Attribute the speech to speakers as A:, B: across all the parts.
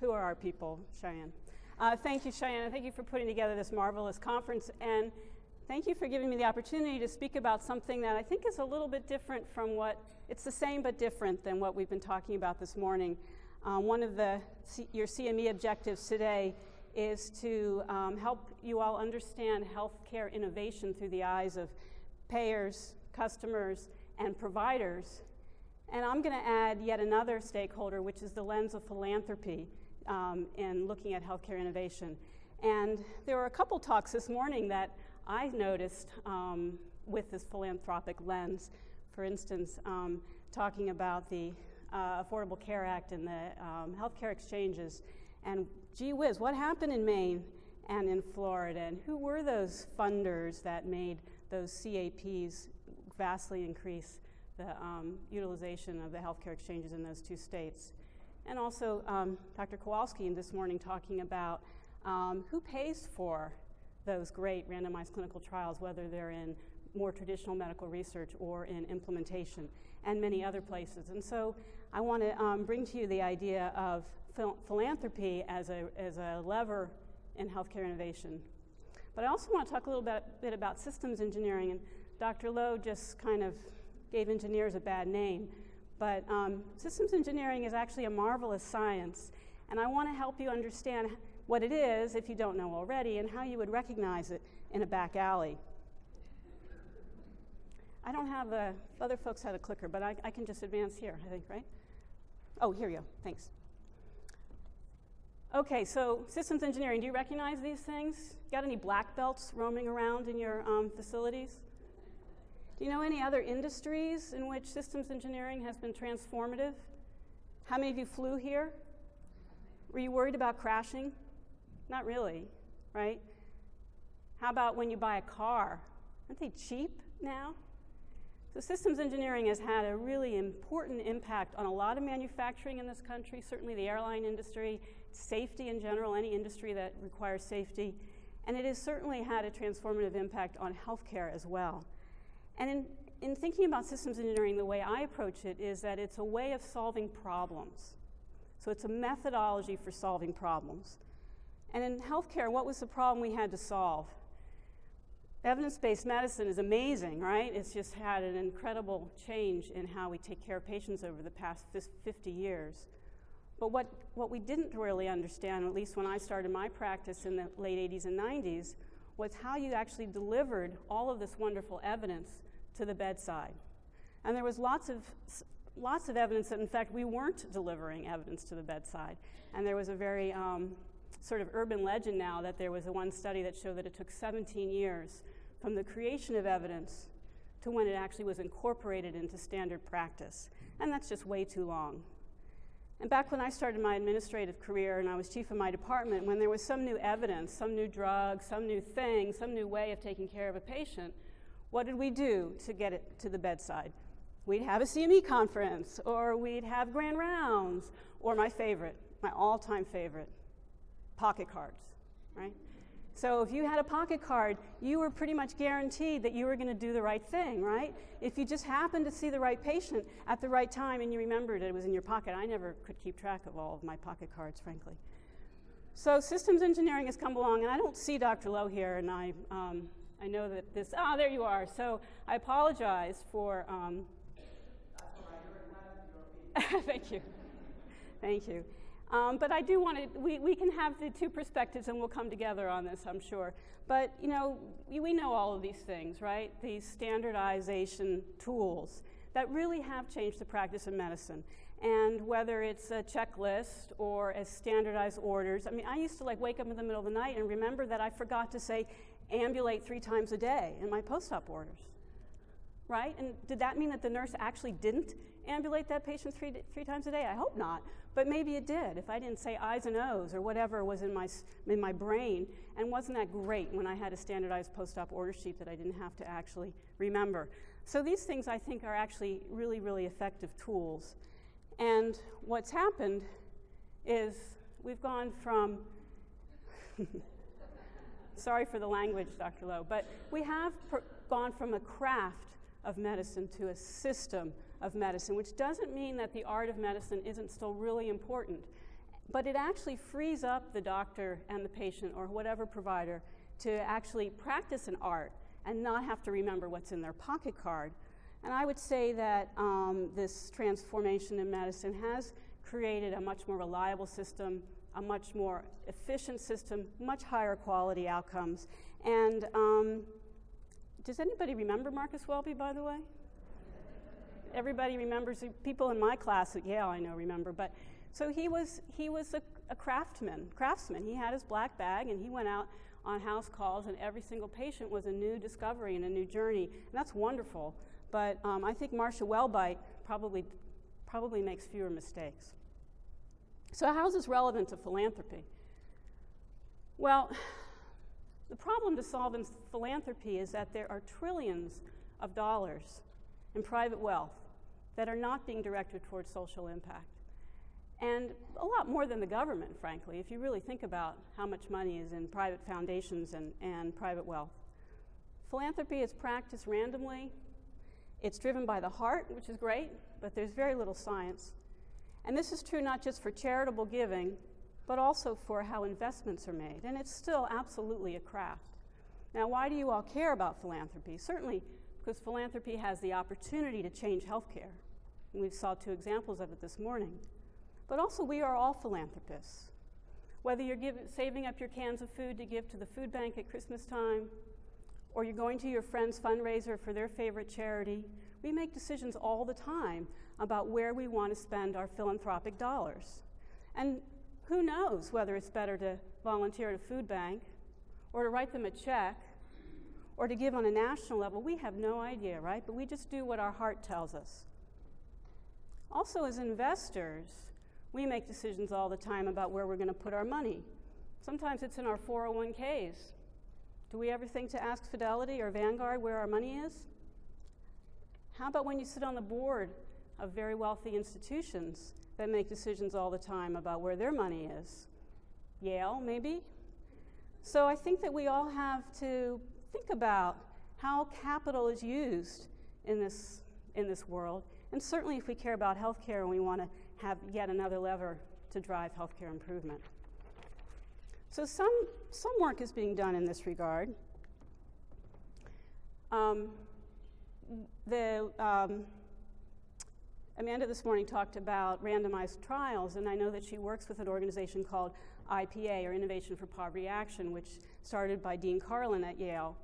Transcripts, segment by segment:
A: Who are our people, Cheyenne? Thank you, Cheyenne. Thank you for putting together this marvelous conference. And thank you for giving me the opportunity to speak about something that I think is a little bit different from it's the same but different than what we've been talking about this morning. One of your CME objectives today is to help you all understand healthcare innovation through the eyes of payers, customers, and providers. And I'm going to add yet another stakeholder, which is the lens of philanthropy in looking at healthcare innovation. And there were a couple talks this morning that I noticed with this philanthropic lens. For instance, talking about the Affordable Care Act and the healthcare exchanges. And gee whiz, what happened in Maine and in Florida? And who were those funders that made those CAPs vastly increase the utilization of the healthcare exchanges in those two states? And also Dr. Kowalski this morning talking about who pays for those great randomized clinical trials, whether they're in more traditional medical research or in implementation and many other places. And so I want to bring to you the idea of philanthropy as a lever in healthcare innovation. But I also want to talk a little bit about systems engineering, and Dr. Lowe just kind of gave engineers a bad name. But systems engineering is actually a marvelous science, and I want to help you understand what it is, if you don't know already, and how you would recognize it in a back alley. I don't have other folks had a clicker, but I can just advance here, I think, right? Oh, here you go, thanks. Okay, so systems engineering, do you recognize these things? Got any black belts roaming around in your facilities? Do you know any other industries in which systems engineering has been transformative? How many of you flew here? Were you worried about crashing? Not really, right? How about when you buy a car? Aren't they cheap now? So systems engineering has had a really important impact on a lot of manufacturing in this country, certainly the airline industry, safety in general, any industry that requires safety, and it has certainly had a transformative impact on healthcare as well. And in thinking about systems engineering, the way I approach it is that it's a way of solving problems. So it's a methodology for solving problems. And in healthcare, what was the problem we had to solve? Evidence-based medicine is amazing, right? It's just had an incredible change in how we take care of patients over the past 50 years. But what we didn't really understand, at least when I started my practice in the late 80s and 90s, was how you actually delivered all of this wonderful evidence to the bedside. And there was lots of evidence that, in fact, we weren't delivering evidence to the bedside. And there was a very sort of urban legend now that there was one study that showed that it took 17 years from the creation of evidence to when it actually was incorporated into standard practice. And that's just way too long. And back when I started my administrative career and I was chief of my department, when there was some new evidence, some new drug, some new thing, some new way of taking care of a patient, what did we do to get it to the bedside? We'd have a CME conference, or we'd have grand rounds, or my favorite, my all-time favorite, pocket cards, right? So if you had a pocket card, you were pretty much guaranteed that you were going to do the right thing, right? If you just happened to see the right patient at the right time and you remembered it was in your pocket. I never could keep track of all of my pocket cards, frankly. So systems engineering has come along, and I don't see Dr. Lowe here, and I know that this, there you are. So I apologize for, thank you. Thank you. But I do want to, we can have the two perspectives and we'll come together on this, I'm sure. But, you know, we know all of these things, right? These standardization tools that really have changed the practice of medicine. And whether it's a checklist or as standardized orders, I mean, I used to wake up in the middle of the night and remember that I forgot to say ambulate 3 times a day in my post-op orders, right? And did that mean that the nurse actually didn't ambulate that patient three times a day? I hope not, but maybe it did. If I didn't say I's and O's or whatever was in my brain, and wasn't that great when I had a standardized post-op order sheet that I didn't have to actually remember? So these things I think are actually really, really effective tools. And what's happened is we've gone from, sorry for the language, Dr. Lowe, but we have gone from a craft of medicine to a system of medicine, which doesn't mean that the art of medicine isn't still really important. but it actually frees up the doctor and the patient or whatever provider to actually practice an art and not have to remember what's in their pocket card. And I would say that this transformation in medicine has created a much more reliable system, a much more efficient system, much higher quality outcomes. And does anybody remember Marcus Welby, by the way? Everybody remembers. People in my class at Yale I know remember. But so he was a craftsman. He had his black bag and he went out on house calls, and every single patient was a new discovery and a new journey. And that's wonderful. But I think Marcia Welby probably makes fewer mistakes. So how is this relevant to philanthropy? Well, the problem to solve in philanthropy is that there are trillions of dollars in private wealth that are not being directed towards social impact. And a lot more than the government, frankly, if you really think about how much money is in private foundations and private wealth. Philanthropy is practiced randomly. It's driven by the heart, which is great, but there's very little science. And this is true not just for charitable giving, but also for how investments are made. And it's still absolutely a craft. Now, why do you all care about philanthropy? Certainly because philanthropy has the opportunity to change healthcare. And we saw 2 examples of it this morning. But also, we are all philanthropists. Whether you're saving up your cans of food to give to the food bank at Christmas time, or you're going to your friend's fundraiser for their favorite charity, we make decisions all the time about where we want to spend our philanthropic dollars. And who knows whether it's better to volunteer at a food bank, or to write them a check, or to give on a national level. We have no idea, right? But we just do what our heart tells us. Also, as investors, we make decisions all the time about where we're going to put our money. Sometimes it's in our 401ks. Do we ever think to ask Fidelity or Vanguard where our money is? How about when you sit on the board of very wealthy institutions that make decisions all the time about where their money is? Yale, maybe? So I think that we all have to think about how capital is used in this world. And certainly if we care about healthcare and we want to have yet another lever to drive healthcare improvement. So some work is being done in this regard. Amanda this morning talked about randomized trials, and I know that she works with an organization called IPA, or Innovation for Poverty Action, which started by Dean Carlin at Yale.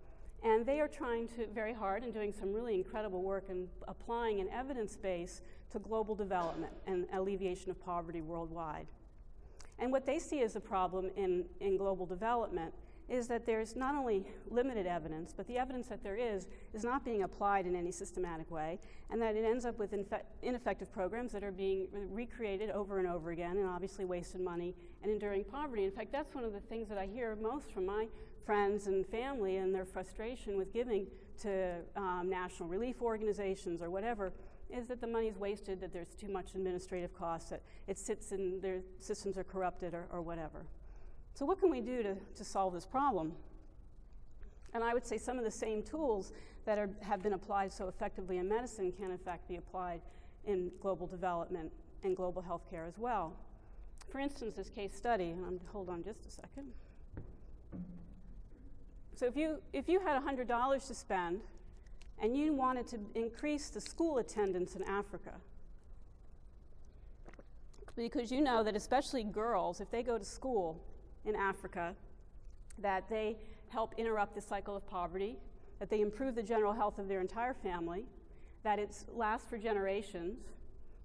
A: And they are trying to very hard and doing some really incredible work in applying an evidence base to global development and alleviation of poverty worldwide. And what they see as a problem in global development is that there's not only limited evidence, but the evidence that there is not being applied in any systematic way, and that it ends up with ineffective programs that are being recreated over and over again, and obviously wasted money and enduring poverty. In fact, that's one of the things that I hear most from my friends and family and their frustration with giving to national relief organizations or whatever, is that the money's wasted, that there's too much administrative costs, that it sits in their systems are corrupted or whatever. So what can we do to solve this problem? And I would say some of the same tools that have been applied so effectively in medicine can in fact be applied in global development and global healthcare as well. For instance, this case study, and hold on just a second. So if you had $100 to spend and you wanted to increase the school attendance in Africa, because you know that especially girls, if they go to school in Africa, that they help interrupt the cycle of poverty, that they improve the general health of their entire family, that it lasts for generations,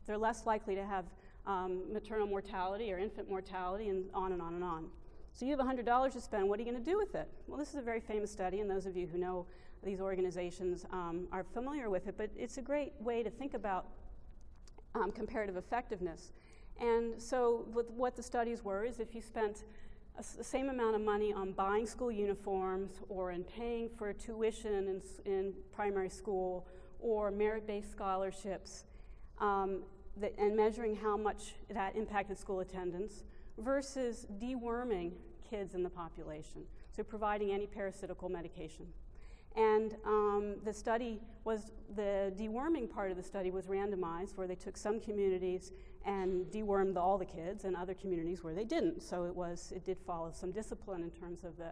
A: they're less likely to have maternal mortality or infant mortality, and on and on and on. So you have $100 to spend, what are you going to do with it? Well, this is a very famous study, and those of you who know these organizations are familiar with it, but it's a great way to think about comparative effectiveness. And so what the studies were is if you spent the same amount of money on buying school uniforms or in paying for tuition in primary school or merit-based scholarships and measuring how much that impacted school attendance versus deworming kids in the population, so providing anti-parasitical medication. And the deworming part of the study was randomized, where they took some communities and dewormed all the kids, and other communities where they didn't. So it did follow some discipline in terms of the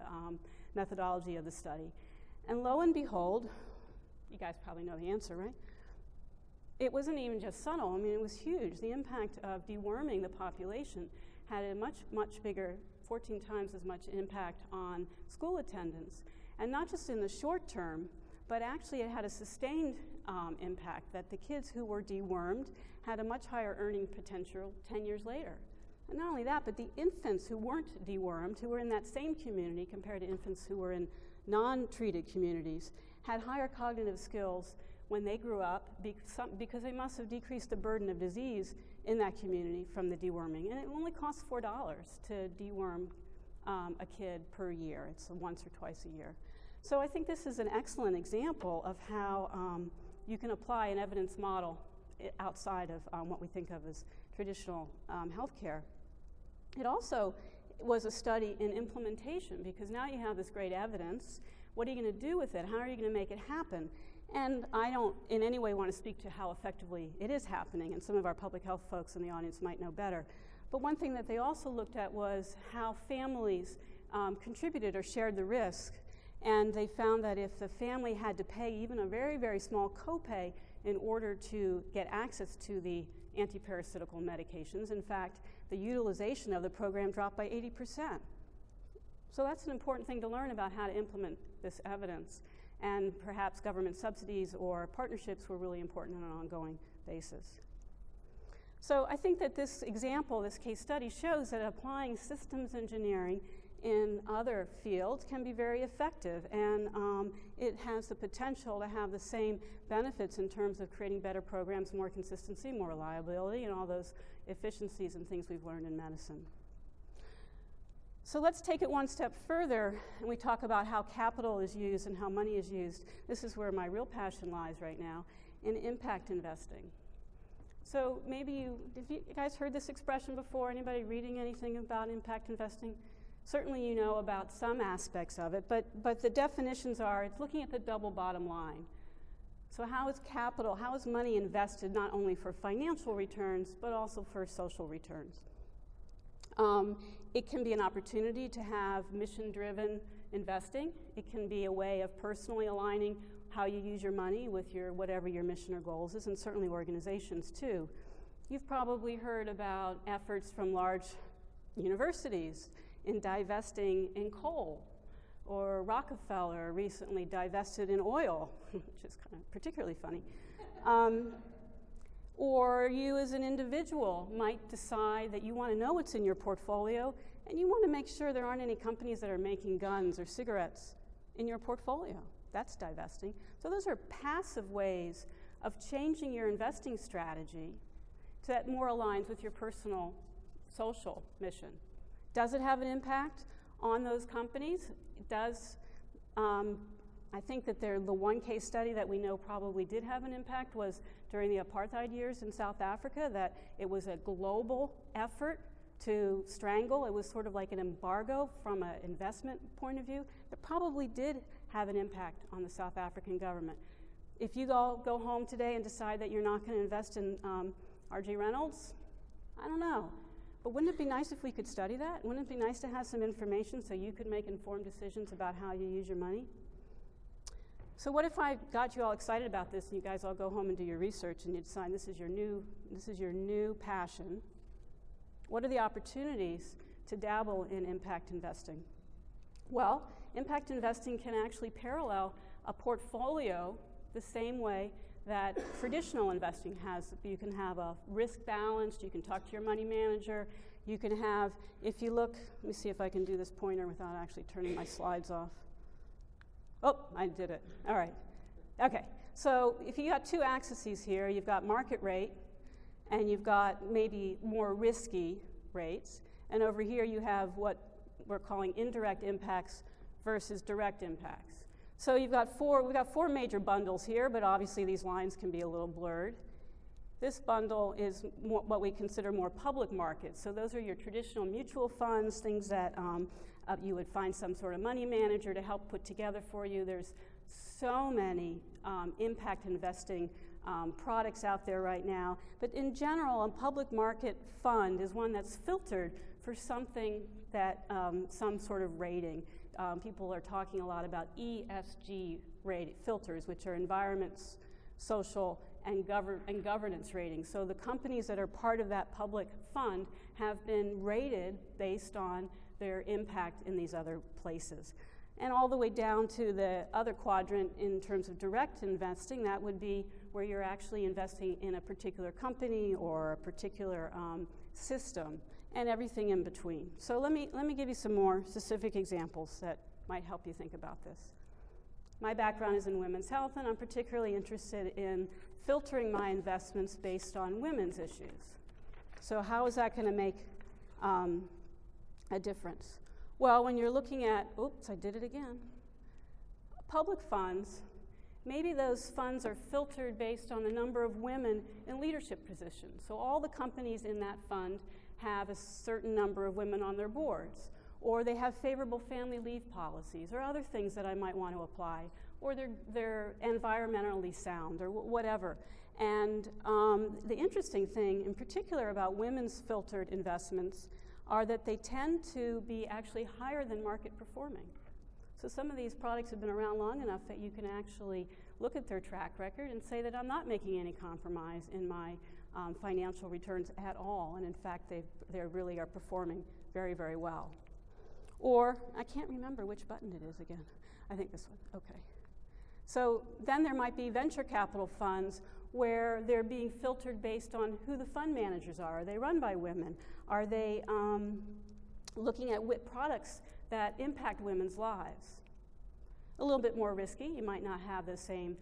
A: methodology of the study. And lo and behold, you guys probably know the answer, right? It wasn't even just subtle. I mean, it was huge. The impact of deworming the population had a much, much bigger, 14 times as much impact on school attendance. And not just in the short term, but actually it had a sustained impact that the kids who were dewormed had a much higher earning potential 10 years later. And not only that, but the infants who weren't dewormed, who were in that same community compared to infants who were in non-treated communities, had higher cognitive skills when they grew up because they must have decreased the burden of disease in that community from the deworming. And it only costs $4 to deworm a kid per year. It's once or twice a year. So I think this is an excellent example of how you can apply an evidence model outside of what we think of as traditional healthcare. It also was a study in implementation, because now you have this great evidence. What are you going to do with it? How are you going to make it happen? And I don't in any way want to speak to how effectively it is happening, and some of our public health folks in the audience might know better. But one thing that they also looked at was how families contributed or shared the risk. And they found that if the family had to pay even a very, very small copay in order to get access to the antiparasitical medications, in fact, the utilization of the program dropped by 80%. So that's an important thing to learn about how to implement this evidence. And perhaps government subsidies or partnerships were really important on an ongoing basis. So I think that this example, this case study, shows that applying systems engineering in other fields can be very effective, and it has the potential to have the same benefits in terms of creating better programs, more consistency, more reliability, and all those efficiencies and things we've learned in medicine. So let's take it one step further, and we talk about how capital is used and how money is used. This is where my real passion lies right now, in impact investing. So maybe have you guys heard this expression before? Anybody reading anything about impact investing? Certainly you know about some aspects of it, but the definitions are, it's looking at the double bottom line. So how is capital, how is money invested not only for financial returns, but also for social returns? It can be an opportunity to have mission-driven investing. It can be a way of personally aligning how you use your money with your whatever your mission or goals is, and certainly organizations too. You've probably heard about efforts from large universities in divesting in coal, or Rockefeller recently divested in oil, which is kind of particularly funny. Or you as an individual might decide that you want to know what's in your portfolio, and you want to make sure there aren't any companies that are making guns or cigarettes in your portfolio. That's divesting. So those are passive ways of changing your investing strategy so that more aligns with your personal social mission. Does it have an impact on those companies? It does. I think that the one case study that we know probably did have an impact was during the apartheid years in South Africa, that it was a global effort to strangle. It was sort of like an embargo from an investment point of view. It probably did have an impact on the South African government. If you all go home today and decide that you're not going to invest in R.J. Reynolds, I don't know. But wouldn't it be nice if we could study that? Wouldn't it be nice to have some information so you could make informed decisions about how you use your money? So what if I got you all excited about this and you guys all go home and do your research and you decide this is your new passion? What are the opportunities to dabble in impact investing? Well, impact investing can actually parallel a portfolio the same way that traditional investing has. You can have a risk balanced, you can talk to your money manager, you can have, if you look, let me see if I can do this pointer without actually turning my slides off. Oh, I did it. All right. Okay. So if you got two axes here, you've got market rate, and you've got maybe more risky rates. And over here you have what we're calling indirect impacts versus direct impacts. So we've got four major bundles here, but obviously these lines can be a little blurred. This bundle is what we consider more public markets. So those are your traditional mutual funds, things that you would find some sort of money manager to help put together for you. There's so many impact investing products out there right now. But in general, a public market fund is one that's filtered for something that, some sort of rating. People are talking a lot about ESG filters, which are environments, social, and governance ratings. So the companies that are part of that public fund have been rated based on their impact in these other places. And all the way down to the other quadrant in terms of direct investing, that would be where you're actually investing in a particular company or a particular system, and everything in between. So let me give you some more specific examples that might help you think about this. My background is in women's health, and I'm particularly interested in filtering my investments based on women's issues. So how is that going to make a difference? Well, when you're looking at, oops, I did it again, public funds, maybe those funds are filtered based on the number of women in leadership positions. So all the companies in that fund have a certain number of women on their boards, or they have favorable family leave policies, or other things that I might want to apply, or they're environmentally sound, or whatever. And the interesting thing in particular about women's filtered investments are that they tend to be actually higher than market performing. So some of these products have been around long enough that you can actually look at their track record and say that I'm not making any compromise in my financial returns at all, and in fact they really are performing very, very well. Or, I can't remember which button it is again. I think this one, okay. So then there might be venture capital funds where they're being filtered based on who the fund managers are. Are they run by women? Are they looking at products that impact women's lives? A little bit more risky. You might not have the same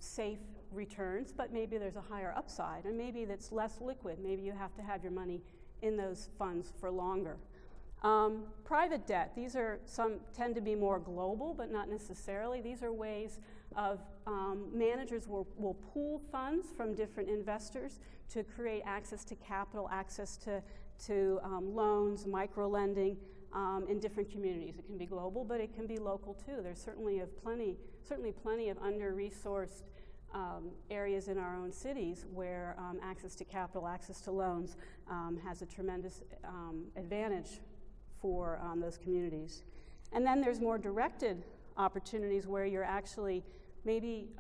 A: safe returns, but maybe there's a higher upside, and maybe that's less liquid. Maybe you have to have your money in those funds for longer. Private debt, these are tend to be more global, but not necessarily. These are ways of managers will pool funds from different investors to create access to capital, access to loans, micro-lending in different communities. It can be global, but it can be local too. There's certainly plenty of under-resourced areas in our own cities where access to capital, access to loans has a tremendous advantage for those communities. And then there's more directed opportunities where you're actually, maybe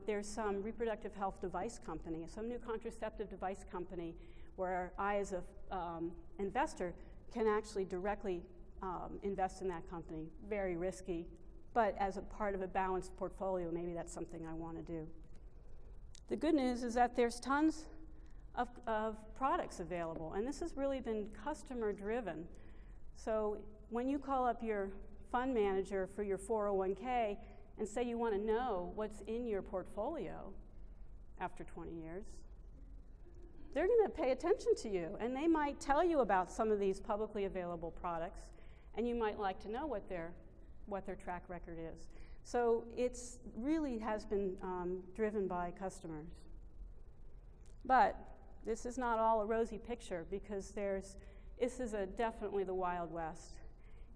A: there's some reproductive health device company, some new contraceptive device company where I as an investor can actually directly invest in that company. Very risky, but as a part of a balanced portfolio, maybe that's something I want to do. The good news is that there's tons of products available, and this has really been customer driven. So when you call up your fund manager for your 401k and say you want to know what's in your portfolio after 20 years, they're going to pay attention to you, and they might tell you about some of these publicly available products, and you might like to know what their track record is. So it's really has been driven by customers. But this is not all a rosy picture, because this is definitely the Wild West.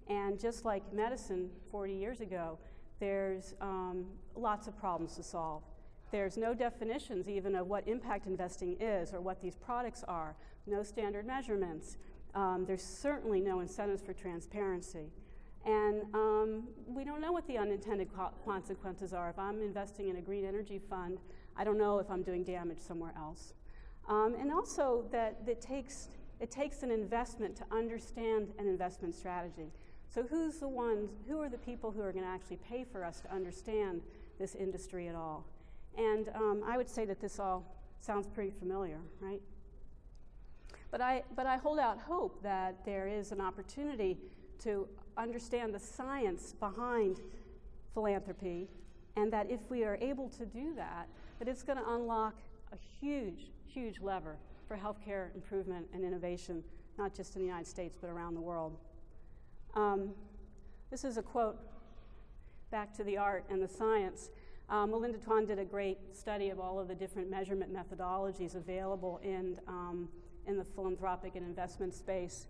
A: And just like medicine 40 years ago, there's lots of problems to solve. There's no definitions even of what impact investing is or what these products are, no standard measurements. There's certainly no incentives for transparency. And we don't know what the unintended consequences are. If I'm investing in a green energy fund, I don't know if I'm doing damage somewhere else. And also that it takes an investment to understand an investment strategy. So who are the people who are going to actually pay for us to understand this industry at all? And I would say that this all sounds pretty familiar, right? But I hold out hope that there is an opportunity to understand the science behind philanthropy, and that if we are able to do that, that it's going to unlock a huge, huge lever for healthcare improvement and innovation, not just in the United States, but around the world. This is a quote back to the art and the science. Melinda Tuan did a great study of all of the different measurement methodologies available in the philanthropic and investment space.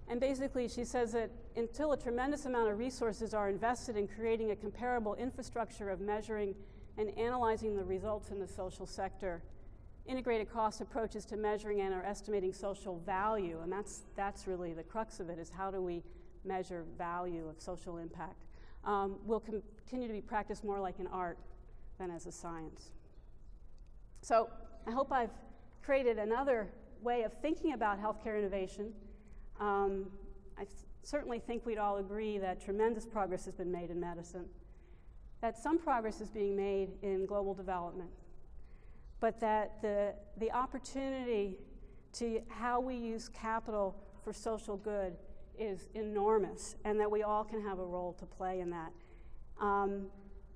A: And basically she says that until a tremendous amount of resources are invested in creating a comparable infrastructure of measuring and analyzing the results in the social sector. Integrated cost approaches to measuring and or estimating social value, and that's really the crux of it, is how do we measure value of social impact, will continue to be practiced more like an art than as a science. So I hope I've created another way of thinking about healthcare innovation. I certainly think we'd all agree that tremendous progress has been made in medicine, that some progress is being made in global development, but that the opportunity to how we use capital for social good is enormous, and that we all can have a role to play in that.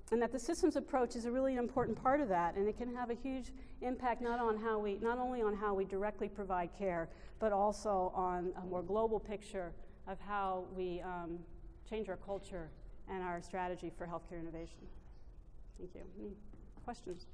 A: And that the systems approach is a really important part of that, and it can have a huge impact not only on how we directly provide care, but also on a more global picture of how we change our culture and our strategy for healthcare innovation. Thank you. Any questions?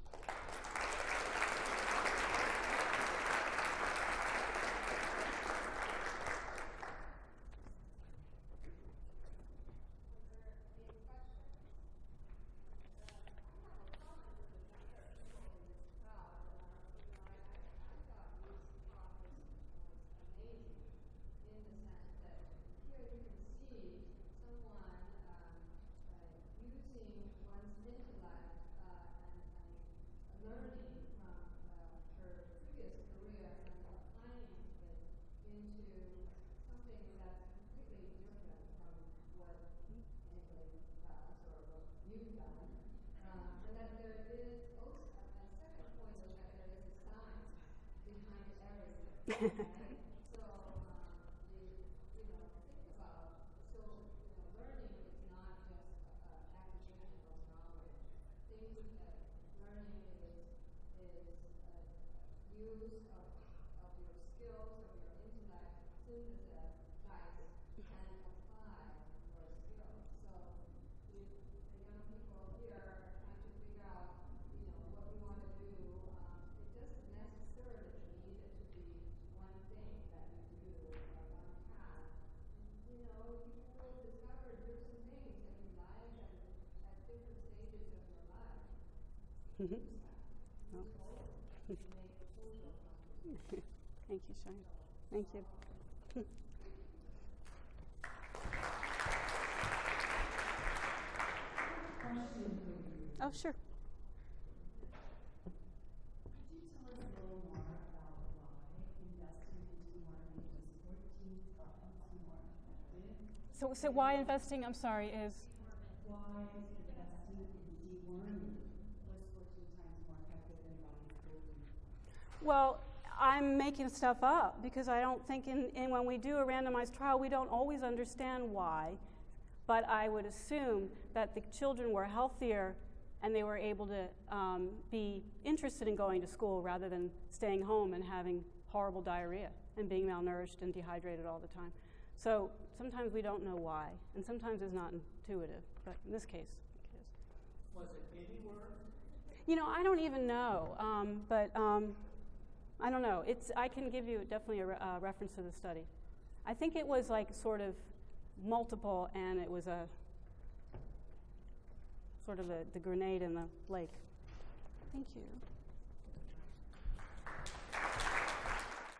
A: Mm-hmm. Oh. Thank you, Shane. Thank you. Oh, sure.
B: Could you tell us a little more about why investing into learning is 14 times more effective?
A: So why investing, I'm sorry, is?
B: Why investing in learning was 14 times more effective than buying school uniforms?
A: Well, I'm making stuff up because I don't think when we do a randomized trial, we don't always understand why. But I would assume that the children were healthier and they were able to be interested in going to school rather than staying home and having horrible diarrhea and being malnourished and dehydrated all the time. So sometimes we don't know why, and sometimes it's not intuitive, but in this case, it is.
C: Was it anywhere?
A: You know, I don't even know, but I don't know. I can give you definitely a reference to the study. I think it was like sort of multiple, and it was a sort of the grenade in the lake. Thank you.